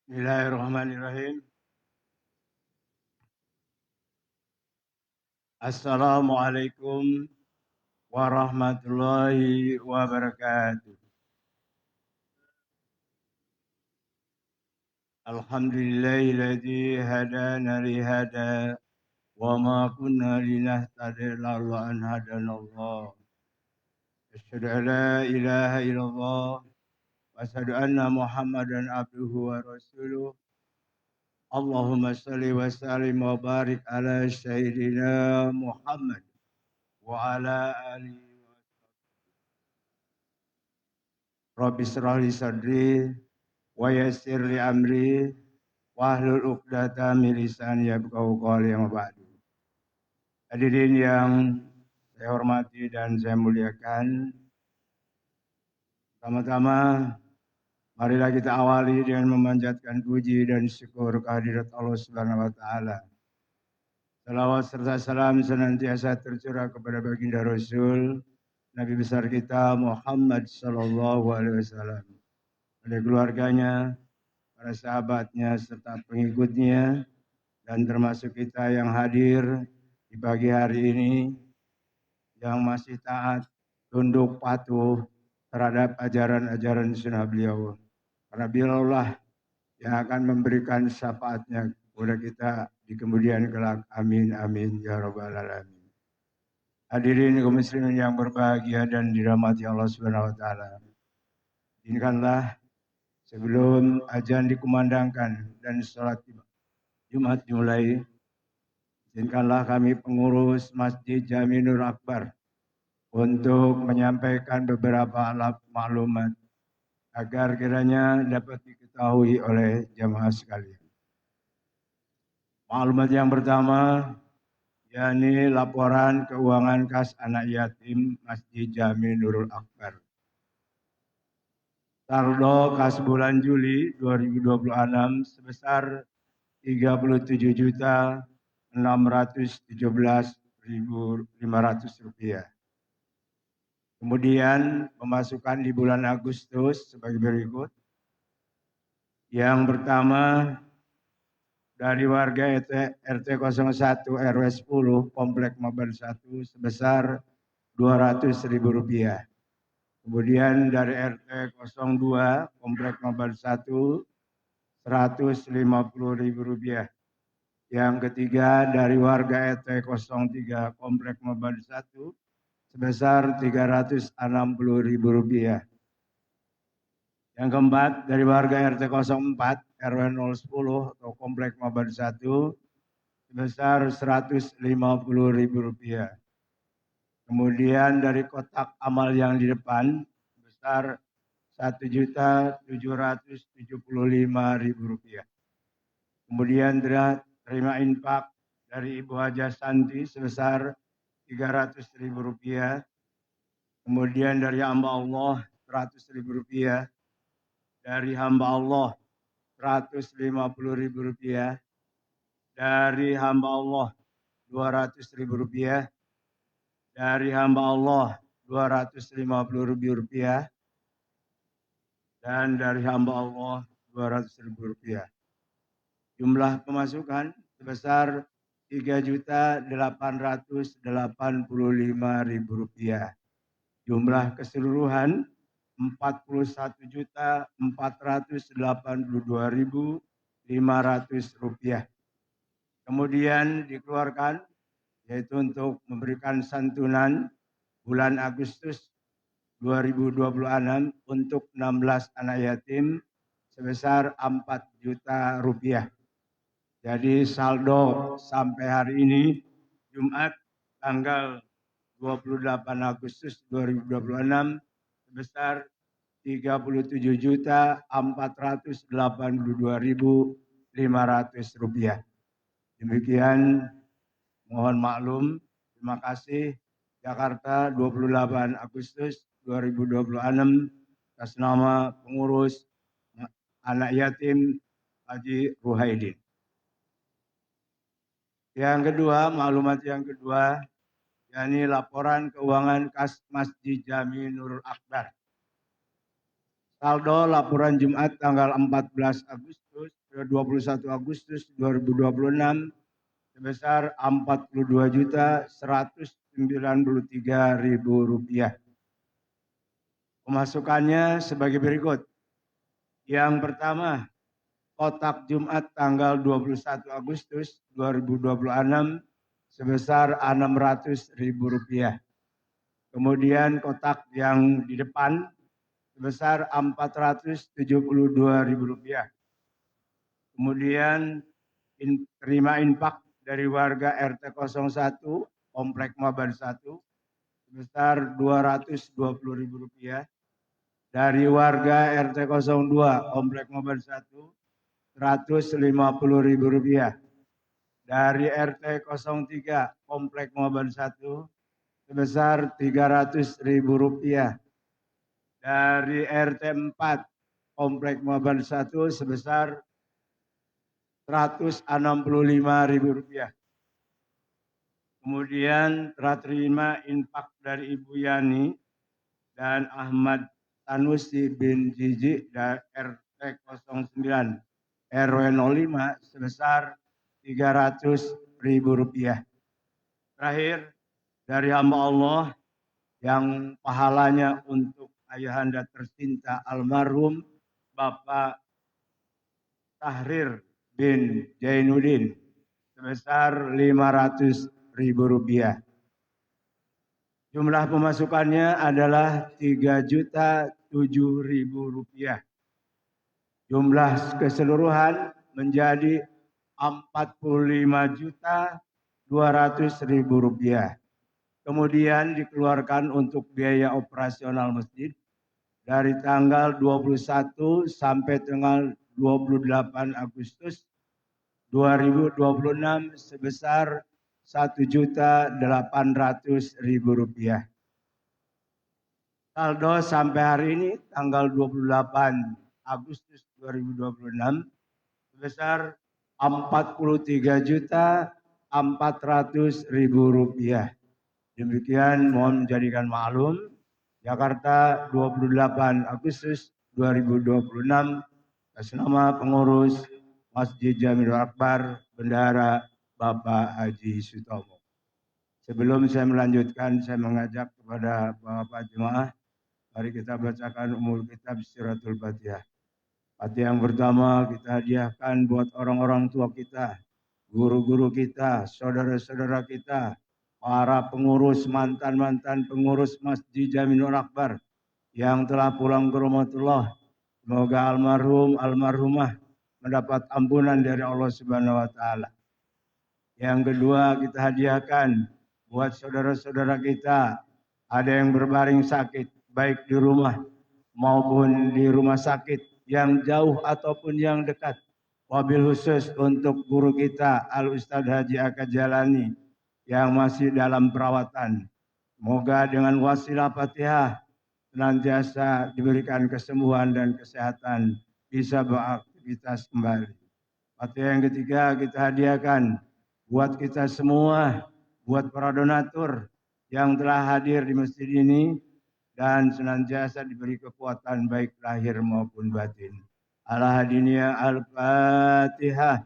Bismillahirrahmanirrahim. Assalamualaikum warahmatullahi wabarakatuh. Alhamdulillahilladzi hadana li hada wa ma kunna linahtadiya laula an hadanallah. Asyhadu an la ilaha illallah wa asyhadu anna Muhammadan abduhu wa rasuluh. Allahumma salli wa sallim wa barik ala sayyidina Muhammad wa ala alihi. Rabbi shrah li sadri wa yassir li amri wahlul 'uqdatam min lisani yafqahu qawli amma ba'du. Hadirin yang saya hormati dan saya muliakan, pertama-tama marilah kita awali dengan memanjatkan puji dan syukur kehadirat Allah Subhanahu wa taala. Salawat serta salam senantiasa tercurah kepada baginda Rasul Nabi besar kita Muhammad sallallahu alaihi wasallam, pada keluarganya, para sahabatnya, serta pengikutnya, dan termasuk kita yang hadir di pagi hari ini, yang masih taat, tunduk, patuh terhadap ajaran-ajaran sunnah beliau. Karena beliaulah yang akan memberikan syafaatnya kepada kita di kemudian kelak. Amin, amin, ya rabbal alamin. Hadirin kaum muslimin yang berbahagia dan dirahmati Allah Subhanahu wa taala. Izinkanlah sebelum azan dikumandangkan dan salat Jumat dimulai, izinkanlah kami pengurus Masjid Jami Nur Akbar untuk menyampaikan beberapa maklumat agar kiranya dapat diketahui oleh jamaah sekalian. Maklumat yang pertama, yakni laporan keuangan kas anak yatim Masjid Jami Nurul Akbar. Saldo kas bulan Juli 2026 sebesar Rp617.500. Kemudian pemasukan di bulan Agustus sebagai berikut. Yang pertama, dari warga RT 01 RW 10 Komplek Mabar 1 sebesar Rp200.000. Kemudian dari RT 02 Komplek Mabar 1 Rp150.000. Yang ketiga dari warga RT 03 Komplek Mabar 1 sebesar Rp360.000. Yang keempat dari warga RT 04 RW 010 atau Komplek Mabar 1 sebesar Rp150.000. Kemudian dari kotak amal yang di depan sebesar Rp1.775.000. Kemudian terima infak dari Ibu Haja Santi sebesar Rp300.000. Kemudian dari hamba Allah Rp100.000. Dari hamba Allah Rp150.000. Dari hamba Allah Rp200.000. Dari hamba Allah Rp250.000. Dan dari hamba Allah Rp200.000. Jumlah pemasukan sebesar Rp3.885.000. Jumlah keseluruhan Rp41.482.500. Kemudian dikeluarkan yaitu untuk memberikan santunan bulan Agustus 2026 untuk 16 anak yatim sebesar Rp4 juta. Jadi saldo sampai hari ini Jumat tanggal 28 Agustus 2026 sebesar Rp3.482.500. Demikian, mohon maklum. Terima kasih. Jakarta 28 Agustus 2026 atas nama pengurus anak yatim Haji Ruhaidin. Yang kedua, maklumat yang kedua, yakni laporan keuangan kas Masjid Jami Nurul Akbar. Saldo laporan Jumat tanggal 14 Agustus ke 21 Agustus 2026 sebesar Rp42.193.000. Pemasukannya sebagai berikut. Yang pertama, kotak Jumat tanggal 21 Agustus 2026 sebesar Rp600.000. Kemudian kotak yang di depan sebesar Rp472.000. Kemudian terima infak dari warga RT 01 Komplek Maban 1 sebesar Rp220.000. Dari warga RT 02 Komplek Maban 1 Rp150.000. Dari RT 03 Komplek Maban 1 sebesar Rp300.000. Dari RT 4 Komplek Maban 1 sebesar Rp165.000. Kemudian telah terima infak dari Ibu Yani dan Ahmad Tanusi bin Jiji dari RT 09 RW 05 sebesar Rp300.000. Terakhir, dari hamba Allah yang pahalanya untuk ayahanda tercinta almarhum Bapak Tahrir bin Jainuddin sebesar Rp500.000. Jumlah pemasukannya adalah Rp3.007.000. Jumlah keseluruhan menjadi Rp45.200.000. Kemudian dikeluarkan untuk biaya operasional masjid dari tanggal 21 sampai tanggal 28 Agustus 2026 sebesar Rp1.800.000. Saldo sampai hari ini tanggal 28 Agustus 2026 sebesar Rp43.400.000. Demikian mohon menjadikan maklum. Jakarta 28 Agustus 2026 atas nama pengurus Masjid Jamiul Akbar Bendahara Bapak Haji Sutomo. Sebelum saya melanjutkan, saya mengajak kepada Bapak jemaah, mari kita bacakan Ummul Kitab Suratul Fatihah. Fatihah yang pertama kita hadiahkan buat orang-orang tua kita, guru-guru kita, saudara-saudara kita, para pengurus, mantan-mantan pengurus Masjid Jamiul Akbar yang telah pulang ke rahmatullah. Semoga almarhum, almarhumah mendapat ampunan dari Allah Subhanahu wa taala. Yang kedua kita hadiahkan buat saudara-saudara kita, ada yang berbaring sakit baik di rumah maupun di rumah sakit yang jauh ataupun yang dekat. Wabil khusus untuk guru kita Al Ustadz Haji Akad Jalani yang masih dalam perawatan. Semoga dengan wasilah Fatihah senantiasa diberikan kesembuhan dan kesehatan, bisa beraktivitas kembali. Fatihah yang ketiga kita hadiahkan buat kita semua, buat para donatur yang telah hadir di masjid ini dan senantiasa diberi kekuatan baik lahir maupun batin. Al-Hadiniya Al-Fatihah.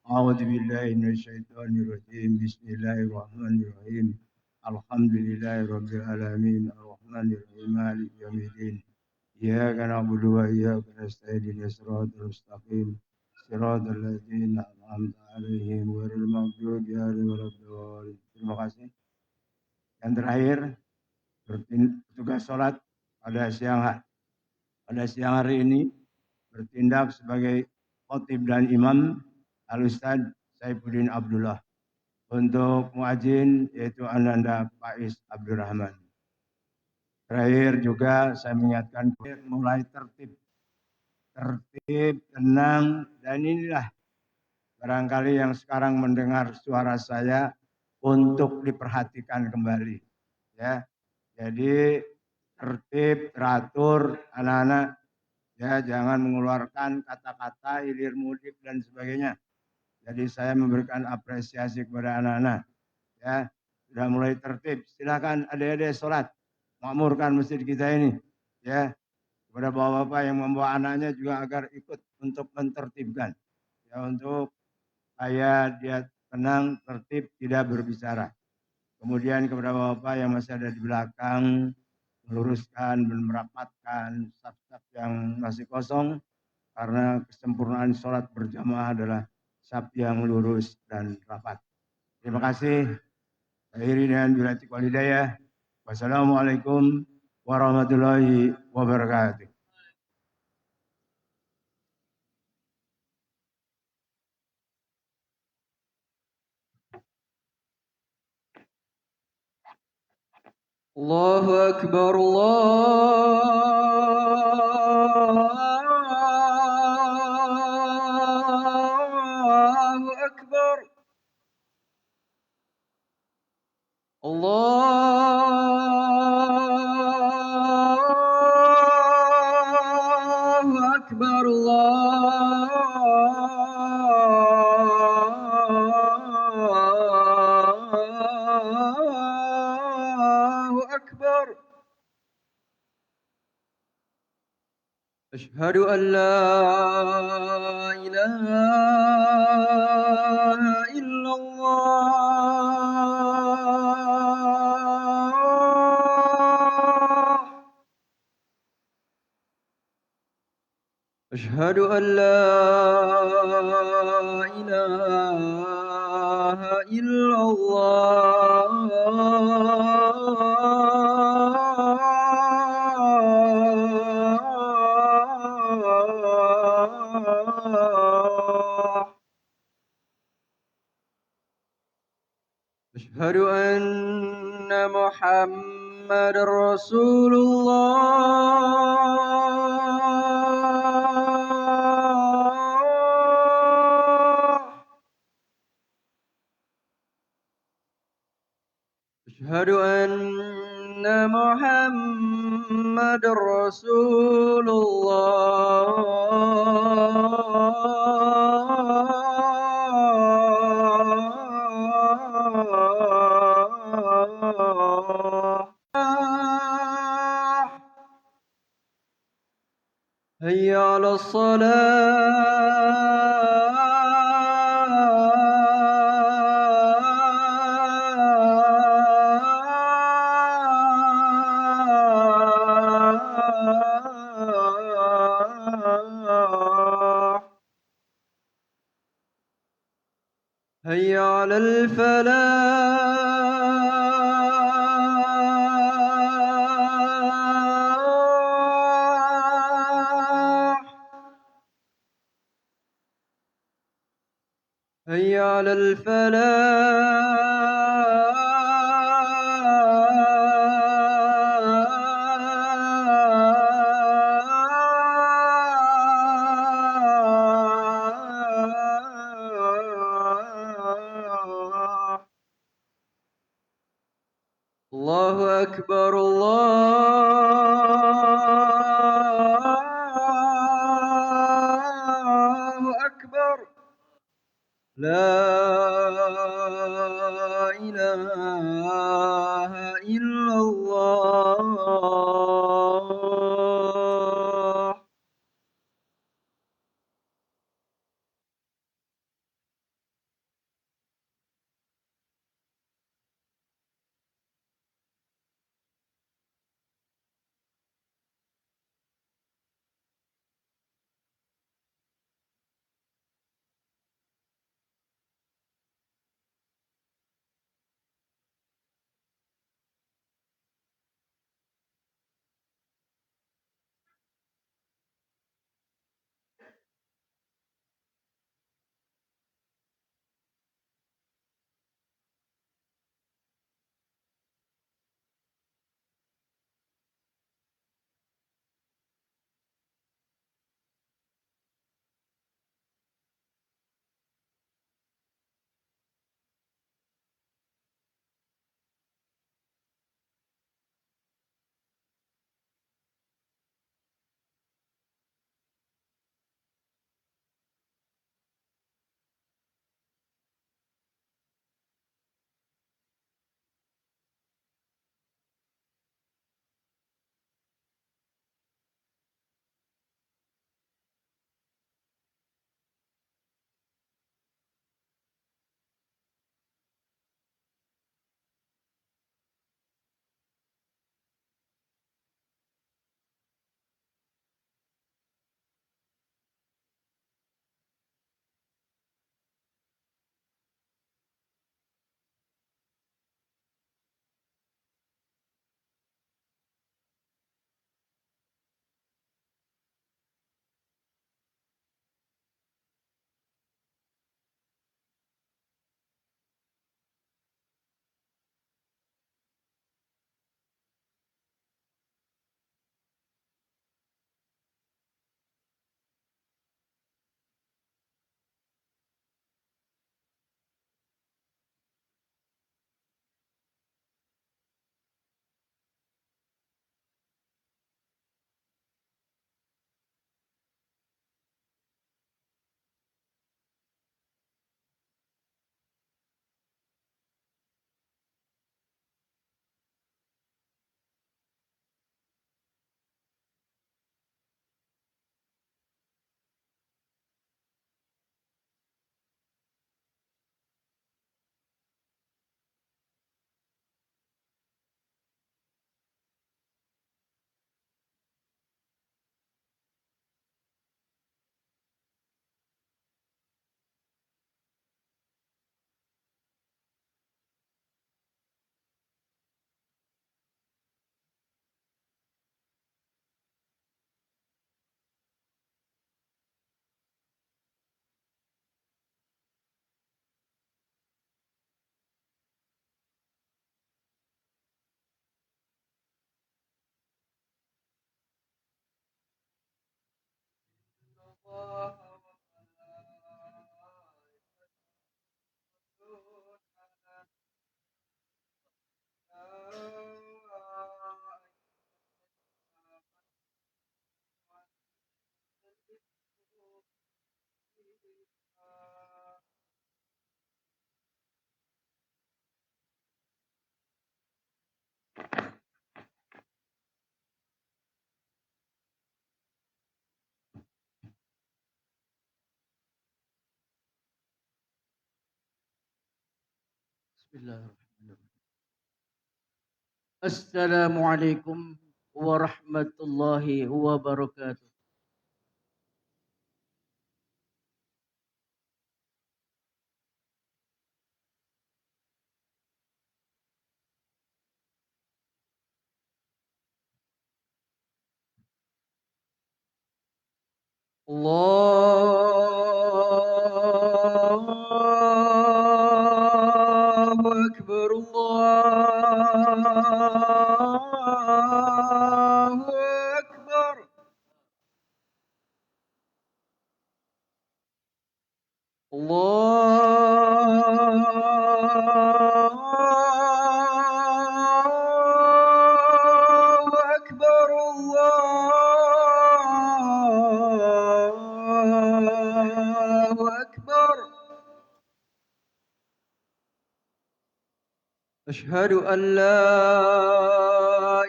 A'udzubillahi minasyaitonirrajim. Bismillahirrahmanirrahim. Alhamdulillahirabbil alamin. Arrahmanirrahim. Maliki yaumiddin. Iyyaka na'budu wa iyyaka nasta'in. Ihdinas siratal mustaqim. Siratal ladzina an'amta 'alaihim ghairil maghdubi 'alaihim waladdallin. Terima kasih. Yang terakhir, bertugas sholat pada siang hari ini bertindak sebagai khotib dan imam Al-Ustadz Saifuddin Abdullah. Untuk muadzin yaitu Ananda Faiz Abdurrahman. Terakhir juga saya mengingatkan mulai tertib, tenang, dan inilah barangkali yang sekarang mendengar suara saya untuk diperhatikan kembali. Ya, jadi tertib, teratur, anak-anak. Ya, jangan mengeluarkan kata-kata hilir mudik dan sebagainya. Jadi saya memberikan apresiasi kepada anak-anak. Ya, sudah mulai tertib. Silakan adik-adik sholat, makmurkan masjid kita ini. Ya, kepada bapak-bapak yang membawa anaknya juga agar ikut untuk mentertibkan. ya untuk supaya dia tenang, tertib, tidak berbicara. Kemudian kepada Bapak yang masih ada di belakang, meluruskan dan merapatkan saf-saf yang masih kosong, karena kesempurnaan sholat berjamaah adalah saf yang lurus dan rapat. Terima kasih. Akhiri dengan bilati walidayah. Wassalamualaikum warahmatullahi wabarakatuh. الله أكبر الله أكبر الله أكبر الله أكبر أشهد أن لا إله إلا الله أشهد أن لا إله إلا الله أشهد أن محمد رسول الله أشهد أن محمد رسول الله هيا على الصلاة هيا على الفلاح هيا على الفلاح الله أكبر الله أكبر لا إله إلا الله Bismillahirrahmanirrahim. Assalamualaikum warahmatullahi wabarakatuh. الله أكبر الله أكبر الله أكبر الله أكبر أشهد أن لا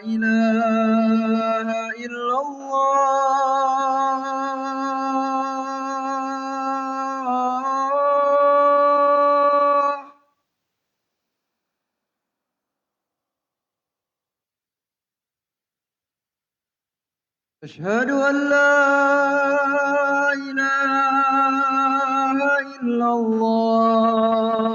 إله إلا الله أشهد أن لا إله إلا الله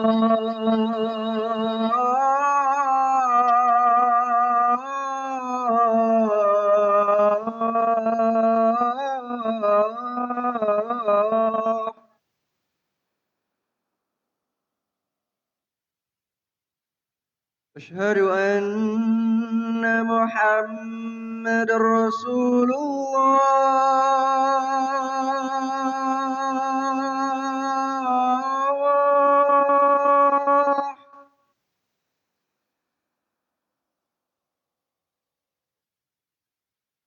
أشهد أن محمد رسول الله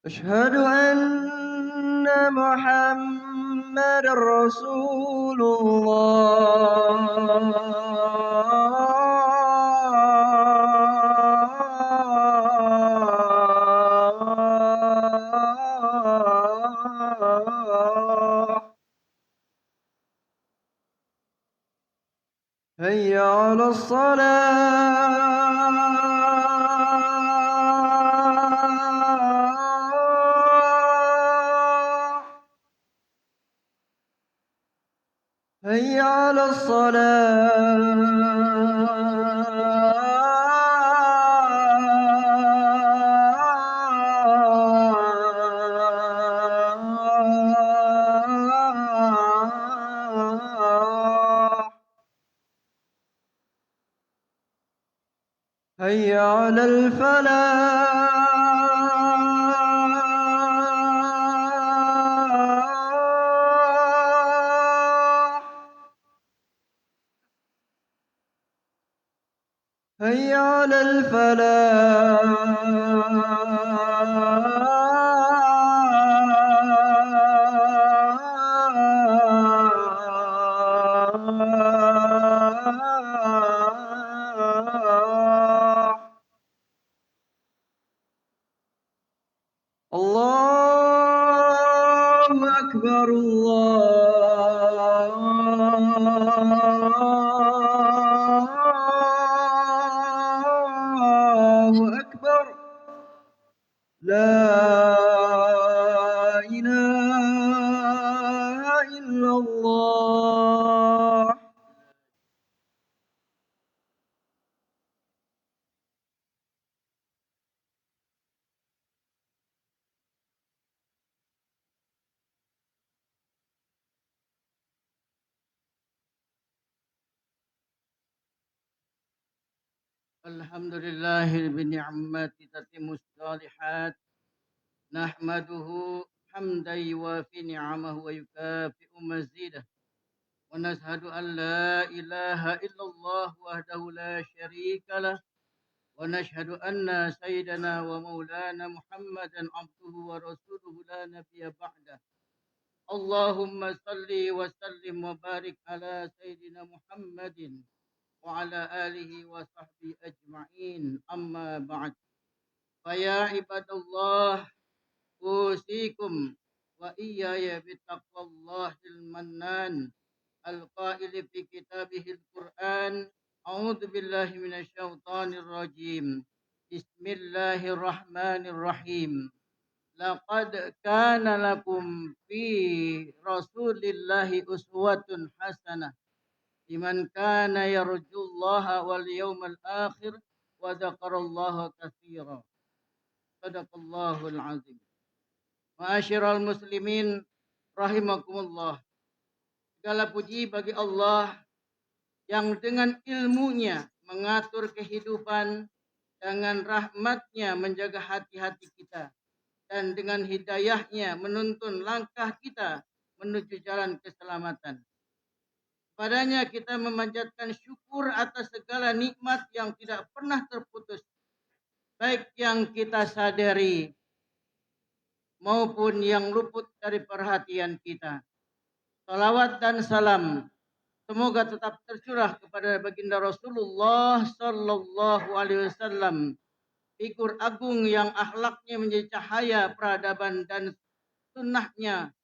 أشهد أن محمد رسول الله هيا على الصلاة هيا على الصلاة هيا على الفلاح هيا على الفلاح الله أكبر الله أكبر لا إله إلا الله Alhamdulillah bini'mati tatimmus salihat. Nahmaduhu hamdan yuwafi ni'amahu wa yukafi'u mazidah. Wa nashhadu an la ilaha illallah wahdahu la syarika lah. Wa nashhadu anna sayyidana wa maulana Muhammadan abduhu wa rasuluhu la nabiyya ba'dah. Allahumma salli wa sallim wa barik ala sayyidina Muhammadin wa ala alihi wa sahbihi ajma'in. Amma ba'd. Faya ibadallah usikum wa iyaya bitaqwallahil mannan al-qaili fi kitabihil Qur'an A'udzu billahi minasyaitonir rajim. Bismillahirrahmanirrahim. Laqad kana lakum fi Rasulillahi uswatun hasanah liman kana yarjullaha wal yawmal akhir wa dzakarallaha katsiran. Sadaqallahul azim. Ma'asyiral muslimin rahimakumullah. Segala puji bagi Allah yang dengan ilmunya mengatur kehidupan, dengan rahmatnya menjaga hati-hati kita, dan dengan hidayahnya menuntun langkah kita menuju jalan keselamatan. Padanya kita memanjatkan syukur atas segala nikmat yang tidak pernah terputus, baik yang kita sadari maupun yang luput dari perhatian kita. Salawat dan salam semoga tetap tercurah kepada baginda Rasulullah Sallallahu Alaihi Wasallam, figur agung yang akhlaknya menjadi cahaya peradaban dan sunnahnya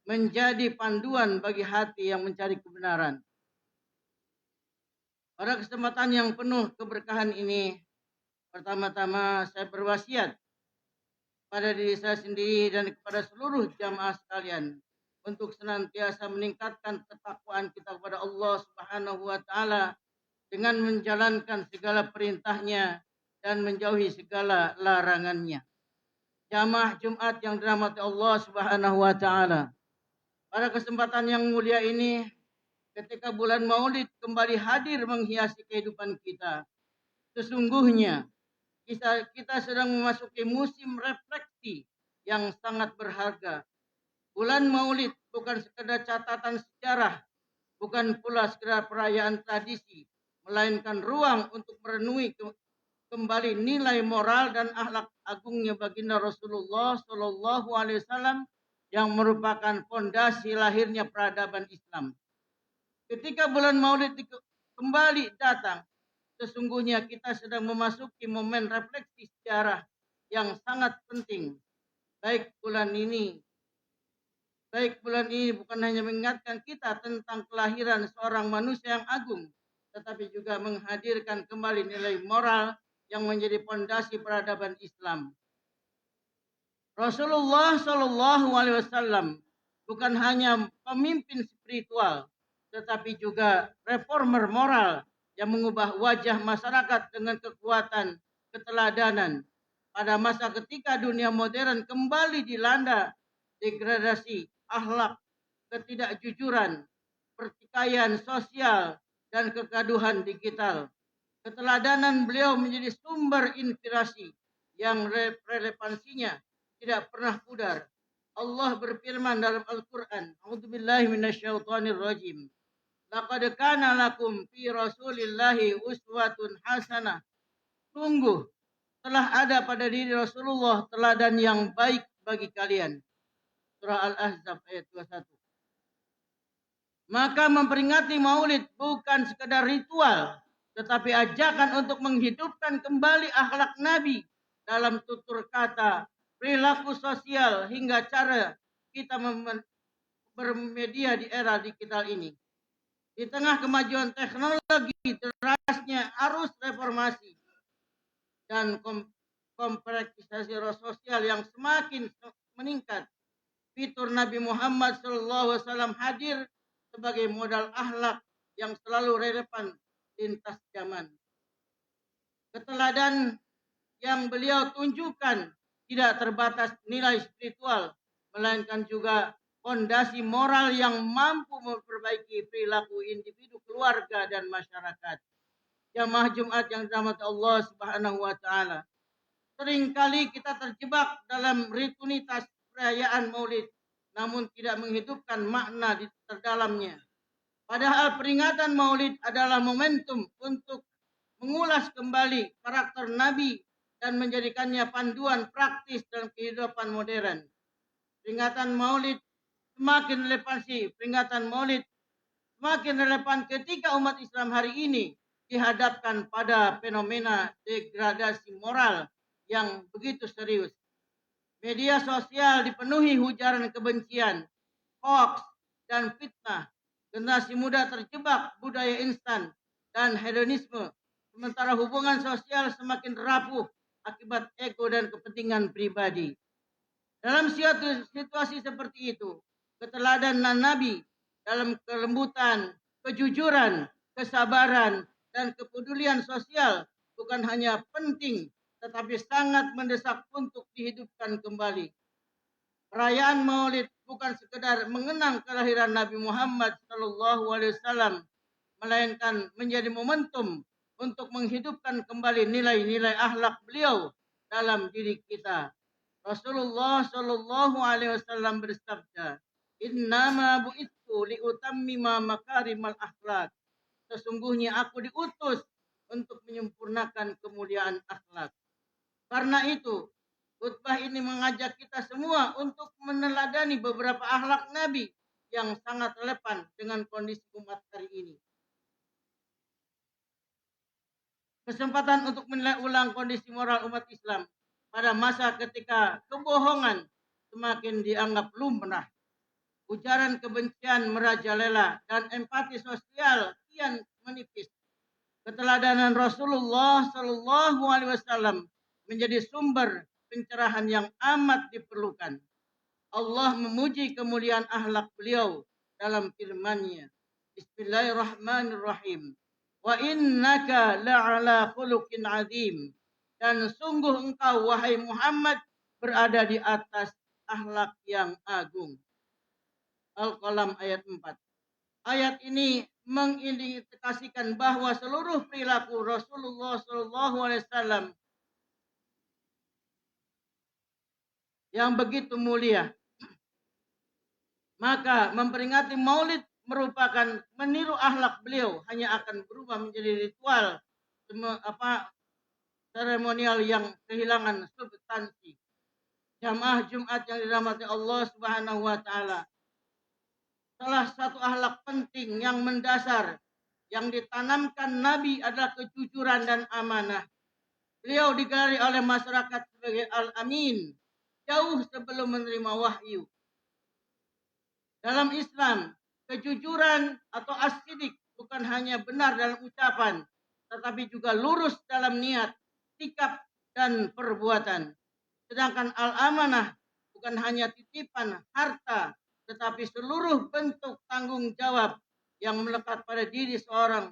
menjadi panduan bagi hati yang mencari kebenaran. Pada kesempatan yang penuh keberkahan ini, pertama-tama saya berwasiat pada diri saya sendiri dan kepada seluruh jamaah sekalian untuk senantiasa meningkatkan ketakwaan kita kepada Allah Subhanahu wa taala dengan menjalankan segala perintahnya dan menjauhi segala larangannya. Jamaah Jumat yang dirahmati Allah Subhanahu wa taala. Pada kesempatan yang mulia ini, ketika bulan Maulid kembali hadir menghiasi kehidupan kita, sesungguhnya kita sedang memasuki musim refleksi yang sangat berharga. Bulan Maulid bukan sekedar catatan sejarah, bukan pula sekedar perayaan tradisi, melainkan ruang untuk merenungi kembali nilai moral dan akhlak agungnya baginda Rasulullah Shallallahu Alaihi Wasallam yang merupakan fondasi lahirnya peradaban Islam. Ketika bulan Maulid kembali datang, sesungguhnya kita sedang memasuki momen refleksi sejarah yang sangat penting. Baik bulan ini bukan hanya mengingatkan kita tentang kelahiran seorang manusia yang agung, tetapi juga menghadirkan kembali nilai moral yang menjadi fondasi peradaban Islam. Rasulullah Shallallahu Alaihi Wasallam bukan hanya pemimpin spiritual, tetapi juga reformer moral yang mengubah wajah masyarakat dengan kekuatan keteladanan. Pada masa ketika dunia modern kembali dilanda degradasi akhlak, ketidakjujuran, pertikaian sosial, dan kegaduhan digital. Keteladanan beliau menjadi sumber inspirasi yang relevansinya tidak pernah pudar. Allah berfirman dalam Al-Quran, A'udzubillahi minasyaitonirrajim. Laqad kana lakum fi Rasulillahi uswatun hasanah. Sungguh telah ada pada diri Rasulullah teladan yang baik bagi kalian. Surah Al-Ahzab ayat 21. Maka memperingati Maulid bukan sekedar ritual, tetapi ajakan untuk menghidupkan kembali akhlak Nabi dalam tutur kata, perilaku sosial hingga cara kita bermedia di era digital ini. Di tengah kemajuan teknologi, derasnya arus reformasi dan kompleksisasi sosial yang semakin meningkat, fitur Nabi Muhammad SAW hadir sebagai modal akhlak yang selalu relevan lintas zaman. Keteladan yang beliau tunjukkan tidak terbatas nilai spiritual, melainkan juga fondasi moral yang mampu memperbaiki perilaku individu, keluarga, dan masyarakat. Jamaah Jumat yang dirahmati Allah Subhanahu wa taala. Seringkali kita terjebak dalam rutinitas perayaan Maulid, namun tidak menghidupkan makna di terdalamnya. Padahal peringatan Maulid adalah momentum untuk mengulas kembali karakter Nabi dan menjadikannya panduan praktis dalam kehidupan modern. Peringatan Maulid semakin relevan ketika umat Islam hari ini dihadapkan pada fenomena degradasi moral yang begitu serius. Media sosial dipenuhi ujaran kebencian, hoax, dan fitnah. Generasi muda terjebak budaya instan dan hedonisme, sementara hubungan sosial semakin rapuh akibat ego dan kepentingan pribadi. Dalam situasi seperti itu, keteladanan Nabi dalam kelembutan, kejujuran, kesabaran, dan kepedulian sosial bukan hanya penting, tetapi sangat mendesak untuk dihidupkan kembali. Perayaan Maulid bukan sekedar mengenang kelahiran Nabi Muhammad SAW, melainkan menjadi momentum untuk menghidupkan kembali nilai-nilai akhlak beliau dalam diri kita. Rasulullah Shallallahu Alaihi Wasallam bersabda, "Innama bu'itsu liutammima makarimal akhlak." Sesungguhnya aku diutus untuk menyempurnakan kemuliaan akhlak. Karena itu, khutbah ini mengajak kita semua untuk meneladani beberapa akhlak Nabi yang sangat relevan dengan kondisi umat hari ini. Kesempatan untuk menilai ulang kondisi moral umat Islam pada masa ketika kebohongan semakin dianggap lumrah, ujaran kebencian merajalela, dan empati sosial kian menipis. Keteladanan Rasulullah Shallallahu Alaihi Wasallam menjadi sumber pencerahan yang amat diperlukan. Allah memuji kemuliaan akhlak beliau dalam firman-Nya. Bismillahirrahmanirrahim. Wa innaka la'ala khuluqin azim. Dan sungguh engkau wahai Muhammad berada di atas akhlak yang agung. Al-Qalam ayat 4. Ayat ini mengindikasikan bahwa seluruh perilaku Rasulullah SAW yang begitu mulia. Maka memperingati Maulid merupakan meniru akhlak beliau, hanya akan berubah menjadi ritual seremonial yang kehilangan substansi. Jamaah Jumat yang dirahmati Allah Subhanahu wa taala. Salah satu akhlak penting yang mendasar yang ditanamkan Nabi adalah kejujuran dan amanah. Beliau digelari oleh masyarakat sebagai Al-Amin jauh sebelum menerima wahyu. Dalam Islam, kejujuran atau as-sidik bukan hanya benar dalam ucapan, tetapi juga lurus dalam niat, sikap, dan perbuatan. Sedangkan al-amanah bukan hanya titipan harta, tetapi seluruh bentuk tanggung jawab yang melekat pada diri seorang,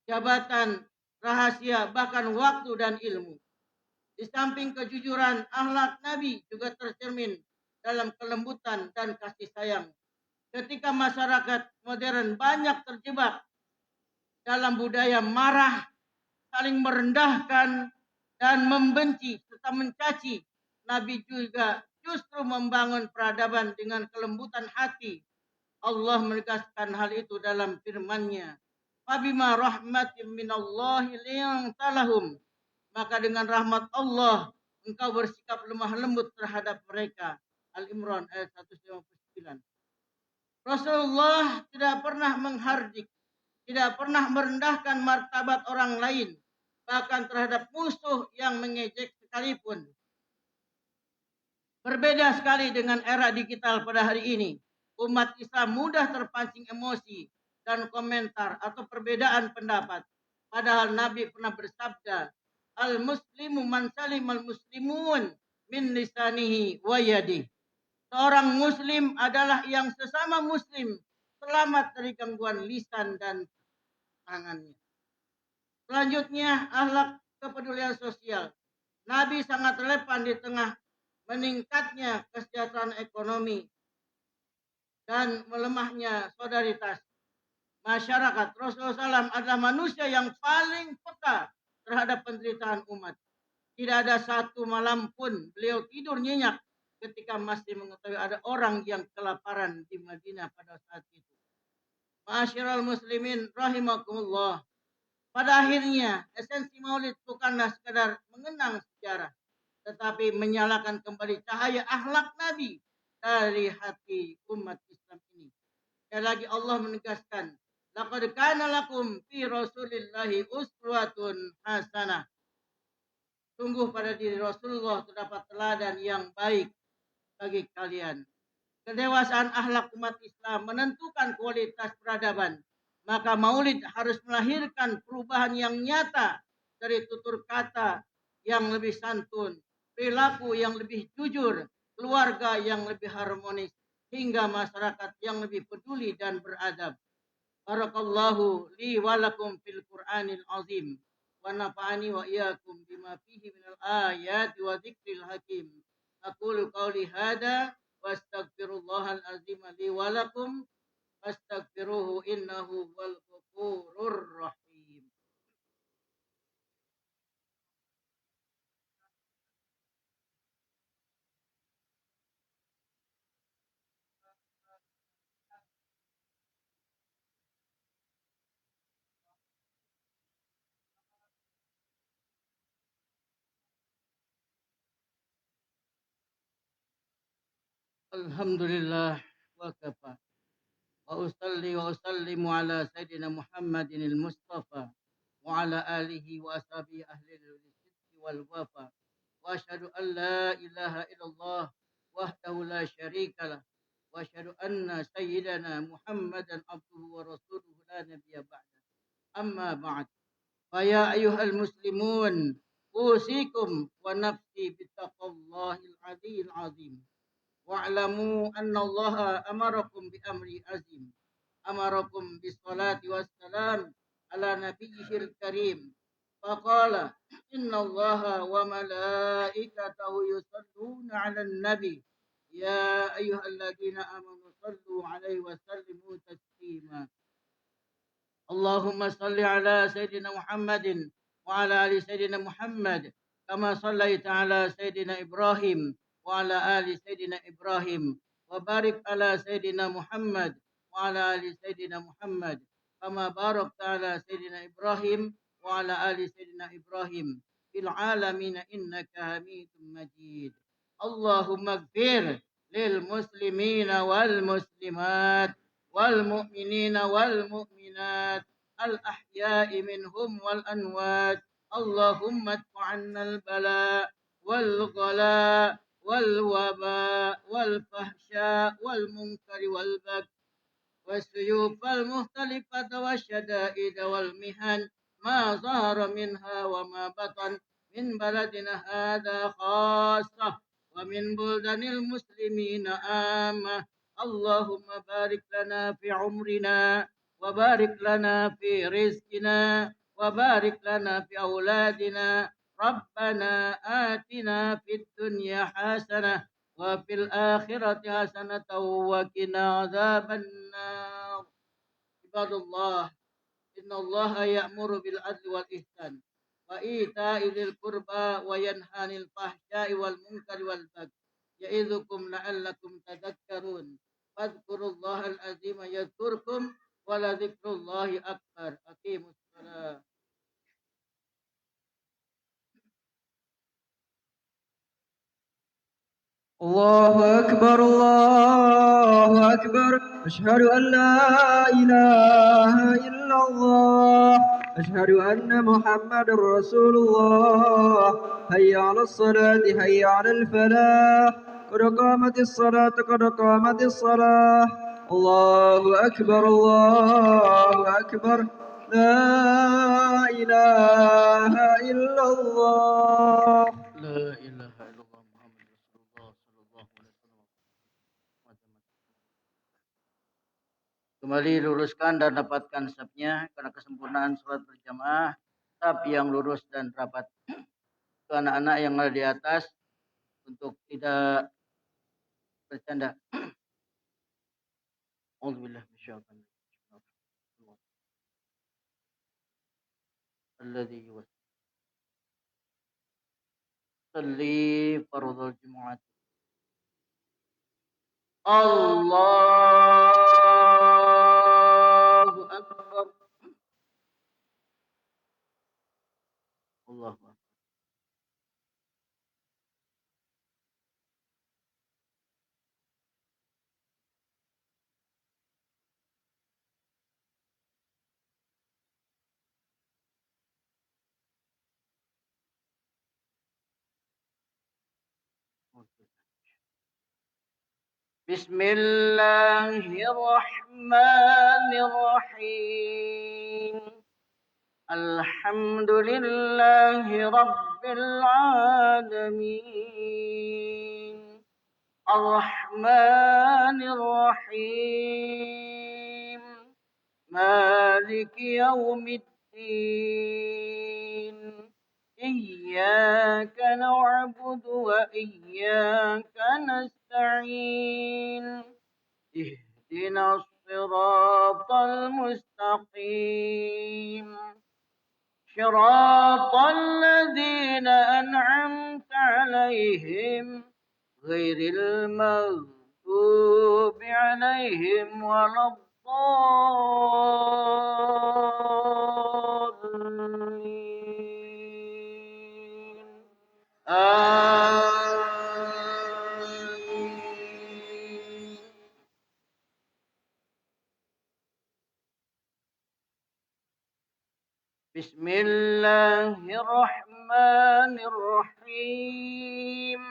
jabatan, rahasia, bahkan waktu dan ilmu. Di samping kejujuran, akhlak Nabi juga tercermin dalam kelembutan dan kasih sayang. Ketika masyarakat modern banyak terjebak dalam budaya marah, saling merendahkan, dan membenci serta mencaci, Nabi juga justru membangun peradaban dengan kelembutan hati. Allah menegaskan hal itu dalam firman-Nya. Fabima rahmatin minallahi linta lahum. Maka dengan rahmat Allah engkau bersikap lemah lembut terhadap mereka. Al-Imran ayat 159. Rasulullah tidak pernah menghardik, tidak pernah merendahkan martabat orang lain, bahkan terhadap musuh yang mengejek sekalipun. Berbeda sekali dengan era digital pada hari ini. Umat Islam mudah terpancing emosi dan komentar atau perbedaan pendapat. Padahal Nabi pernah bersabda, Al-Muslimu man salimal muslimun min lisanihi wa yadihi. Seorang muslim adalah yang sesama muslim selamat dari gangguan lisan dan tangannya. Selanjutnya, akhlak kepedulian sosial. Nabi sangat relevan di tengah meningkatnya kesejahteraan ekonomi dan melemahnya solidaritas masyarakat. Rasulullah SAW adalah manusia yang paling peka terhadap penderitaan umat. Tidak ada satu malam pun beliau tidur nyenyak ketika masih mengetahui ada orang yang kelaparan di Madinah pada saat itu. Ma'asyiral muslimin rahimakumullah. Pada akhirnya, esensi Maulid bukanlah sekadar mengenang sejarah, tetapi menyalakan kembali cahaya akhlak Nabi dari hati umat Islam ini. Sekali lagi Allah menegaskan, laqad kana lakum fi Rasulillahi uswatun hasanah. Sungguh pada diri Rasulullah terdapat teladan yang baik bagi kalian. Kedewasaan akhlak umat Islam menentukan kualitas peradaban, Maka maulid harus melahirkan perubahan yang nyata dari tutur kata yang lebih santun, perilaku yang lebih jujur, keluarga yang lebih harmonis, hingga masyarakat yang lebih peduli dan beradab. Barakallahu li wa lakum fil Qur'anil azim wa nafa'ani wa iyyakum bima fihi minal ayati wa dzikril hakim. Aqulu qawli hada wa astaghfirullahal azim li wa lakum fastaghfiruhu innahu wal ghafurur rahim. Alhamdulillah wa kafa. Wa usalli wa usallimu ala sayyidina Muhammadin al-Mustafa wa ala alihi wa ashabihi ahli al-sidqi wal wafa. Wa asyhadu an la ilaha illallah wahdahu la syarika lah. Wa asyhadu anna sayyidana Muhammadan abduhu wa rasuluhu la nabiyya ba'da. Amma ba'd. Fa ya ayyuhal muslimun usikum wa nafsi bittaqwallahil aliyyil azim. Wa'lamu anna Allah amarakum bi amri azim. Amarakum bis salati wassalam ala nabiyyihil karim. Faqala inna Allah wa malaikatahu yusalluna 'alan nabi. Ya ayyuhalladzina amanu sallu 'alaihi wa sallimu taslima. اللهم صل على سيدنا محمد وعلى آل سيدنا محمد كما صليت على سيدنا إبراهيم وعلى آل سيدنا إبراهيم وبارك على سيدنا محمد وعلى آل سيدنا محمد كما باركت على سيدنا إبراهيم وعلى آل سيدنا إبراهيم في العالمين إنك حميد مجيد. اللهم اغفر للمسلمين والمسلمات والمؤمنين والمؤمنات الأحياء منهم والأموات. اللهم ادفع عنا البلاء والغلاء والوباء والفحشاء والمنكر والبغي والسيوف المختلفة والشدائد والمهن ما ظهر منها وما بطن من بلدنا هذا خاصة ومن بلدان المسلمين عامة. اللهم بارك لنا في عمرنا وبارك لنا في رزقنا وبارك لنا في أولادنا. ربنا آتنا في الدنيا حسنة وفي الآخرة حسنة وقنا عذاب النار. عباد الله إن الله يأمر بالعدل والإحسان وإيتاء ذي القربى وينهى عن الفحشاء والمنكر والبغي يعظكم لعلكم تذكرون. فاذكروا الله العظيم يذكركم ولذكر الله أكبر. أقيموا الصلاة. الله أكبر الله أكبر. أشهد أن لا إله إلا الله. أشهد أن محمد رسول الله. هيا على الصلاة هيا على الفلاح. قد قامت الصلاة قد قامت الصلاة. الله أكبر الله أكبر. لا إله إلا الله. لا إله إلا الله محمد رسول الله صلى الله عليه وسلم. Kembali luruskan dan rapatkan safnya karena kesempurnaan sholat berjamaah. Saf yang lurus dan rapat. Ke anak-anak yang ada di atas untuk tidak bercanda. Alhamdulillah bisyaitan. Alladhi yusalli fardhu al-jumu'ah. Allahu Akbar. Allahu Akbar. بسم الله الرحمن الرحيم الحمد لله رب العالمين الرحمن الرحيم مالك يوم الدين إياك نعبد وإياك نستعين اهدنا الصراط المستقيم صراط الذين أنعمت عليهم غير المغضوب عليهم ولا الضالين آمين بسم الله الرحمن الرحيم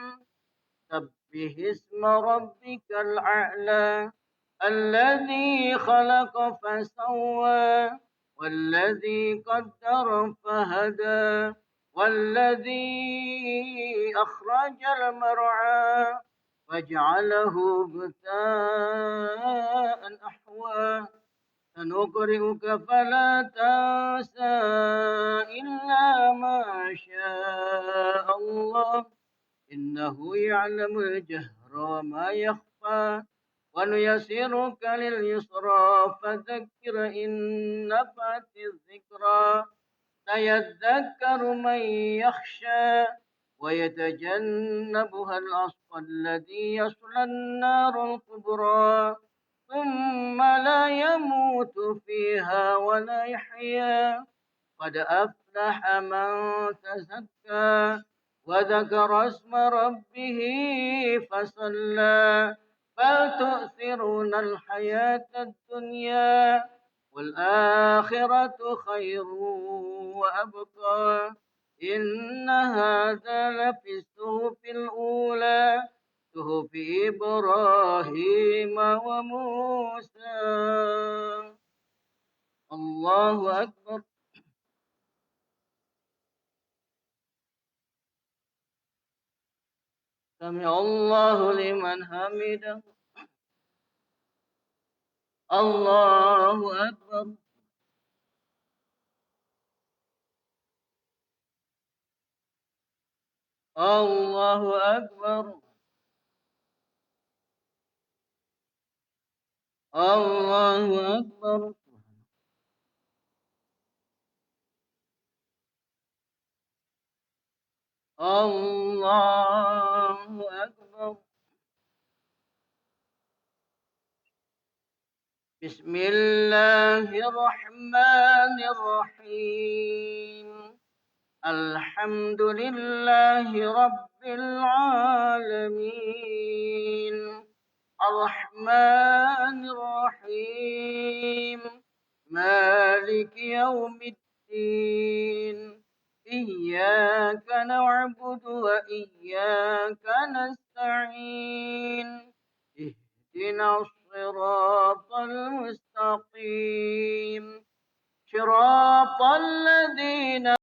سبح اسم ربك الأعلى الذي خلق فسوى والذي قدر فهدى والذي أخرج المرعى وجعله غثاء أحوى سنقرئك فلا تنسى إلا ما شاء الله إنه يعلم الجهر وما يخفى ونيسرك لليسرى فذكر إن نفعت الذكرى سيذكر من يخشى ويتجنبها الأشقى الذي يصلى النار الكبرى ثم لا يموت فيها ولا يحيا قد أفلح من تزكى وذكر اسم ربه فصلى بل تؤثرون الحياة الدنيا والآخرة خير وأبقى إن هذا لفي الصحف الأولى صحف إبراهيم وموسى الله أكبر سمع الله لمن حمده الله أكبر الله أكبر الله أكبر الله أكبر بسم الله الرحمن الرحيم الحمد لله رب العالمين الرحمن الرحيم مالك يوم الدين إياك نعبد وإياك نستعين اهدنا الصراط المستقيم صراط الذين